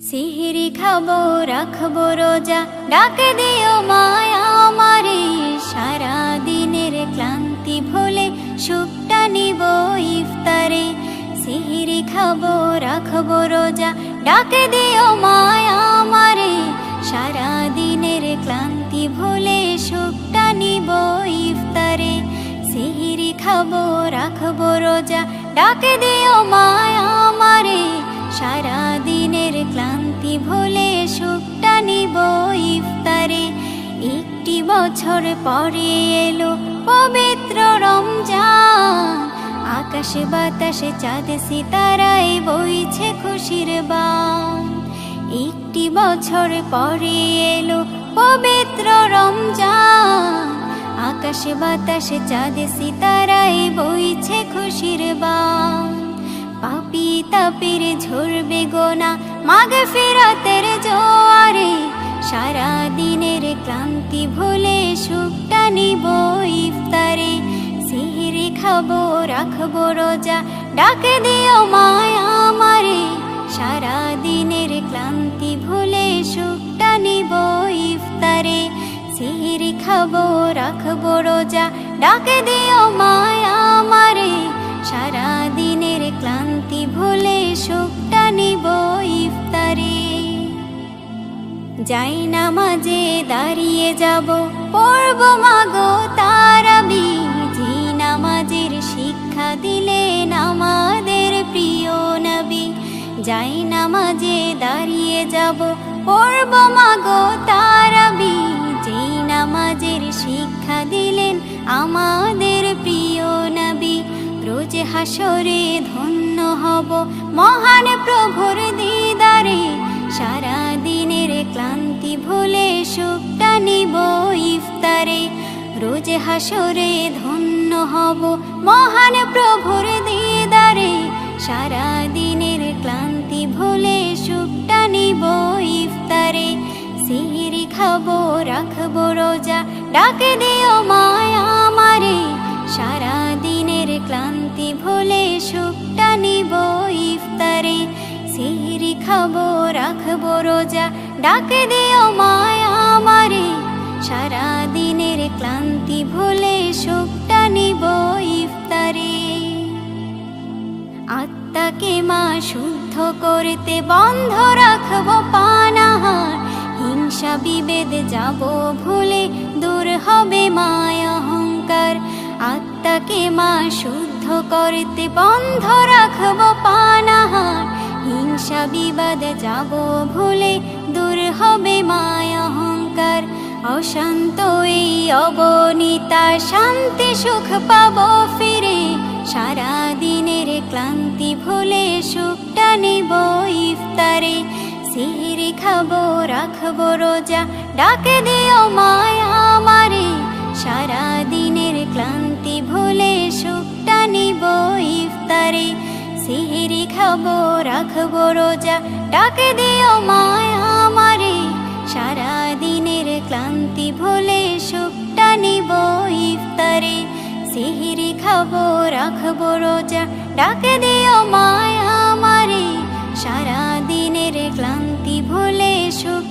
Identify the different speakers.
Speaker 1: সিহিরি খাবো রাখবো রোজা, ডাকে দিও মায়া আমারে। সারা দিনের ক্লান্তি ভুলে সুখটা নিব ইফতারে। সিহিরি খাবো রাখবো রোজা, ডাকে দিও মায়া আমারে। সারা দিনের ক্লান্তি ভুলে সুখটা নিব ইফতারে। সিহিরি খাবো রাখবো রোজা, ডাকে দিও মায়া আমারে। সারা দিনের ক্লান্তি ভুলে সুখটা নিব ইফতারে। একটি বছর পরে এলো পবিত্র রমজান, আকাশে বাতাসে চাঁদ সিতারায় বইছে খুশির বান। একটি বছর পরে এলো পবিত্র রমজান, আকাশে বাতাসে চাঁদ সিতারায় বইছে খুশির বান। পাপী তাপের ঝরবে গোনা মাগফিরাতের জোয়ারে। সারা দিনের ক্লান্তি ভুলে সুখটা নিব ইফতারে। সিহিরি খাবো রাখবো রোজা, ডাকে দিও মায়া আমারে। সারা দিনের ক্লান্তি ভুলে সুখটা নিব ইফতারে। সিহিরি খাবো রাখবো রোজা, ডাকে দিও মায়া আমারে। সারা দিনের ক্লান্তি ভুলে সুখটা নিব ইফতারে। যাই নামাজে দাঁড়িয়ে যাব, পড়ব মাগো তারাবি। যে নামাজের শিক্ষা দিলেন আমাদের প্রিয় নবী। যাই নামাজে দাঁড়িয়ে যাব, পড়ব মাগো তারাবি। যে নামাজের শিক্ষা দিলেন আমাদের প্রিয় নবী। রোজ হাসরে ধন্য হব মহান প্রভুর দিদারে। সারা দিনের ক্লান্তি ভুলে সুখটা নিব ইফতারে। রোজ হাসরে ধন্য হব মহান প্রভুর দিদারে। সারা দিনের ক্লান্তি ভুলে সুখটা নিব ইফতারে। সিহিরি খাবো রাখবো রোজা, ডাকে দিও মায়া আমারে। সারা দিনের ক্লান্তি ভুলে সুখটা নিব ইফতারে। সিহিরি খাবো রাখবো রোজা, ডাকে দিও মায়া আমারে। সারা দিনের ক্লান্তি ভুলে সুখটা নিব ইফতারে। আত্মাকে মা শুদ্ধ করতে বন্ধ রাখবো পানাহার। হিংসা বিভেদ যাব ভুলে, দূর হবে মায়া অহংকার। আত্মাকে মা শুদ্ধ করতে বন্ধ রাখবো পানাহার। হিংসা বিবাদ যাব ভুলে, দূর হবে মায়া অহংকার। অশান্ত এই অবনীতা শান্তি সুখ পাবো ফিরে। সারা দিনের ক্লান্তি ভুলে সুখটা নিব ইফতারে। সিহিরি খাবো রাখবো রোজা, ডাকে দিও মায়া আমারে। সারা দিনের ক্লান্তি ভুলে সুখটা নিব ইফতারে। সিহিরি খাবো রাখবো রোজা, ডাকে দিও মায়া আমারে। সারা দিনের ক্লান্তি ভুলে সুখটা নিব ইফতারে। সিহিরি খাবো রাখবো রোজা, ডাকে দিও মায়া আমারে। সারা দিনের ক্লান্তি ভুলে সুখ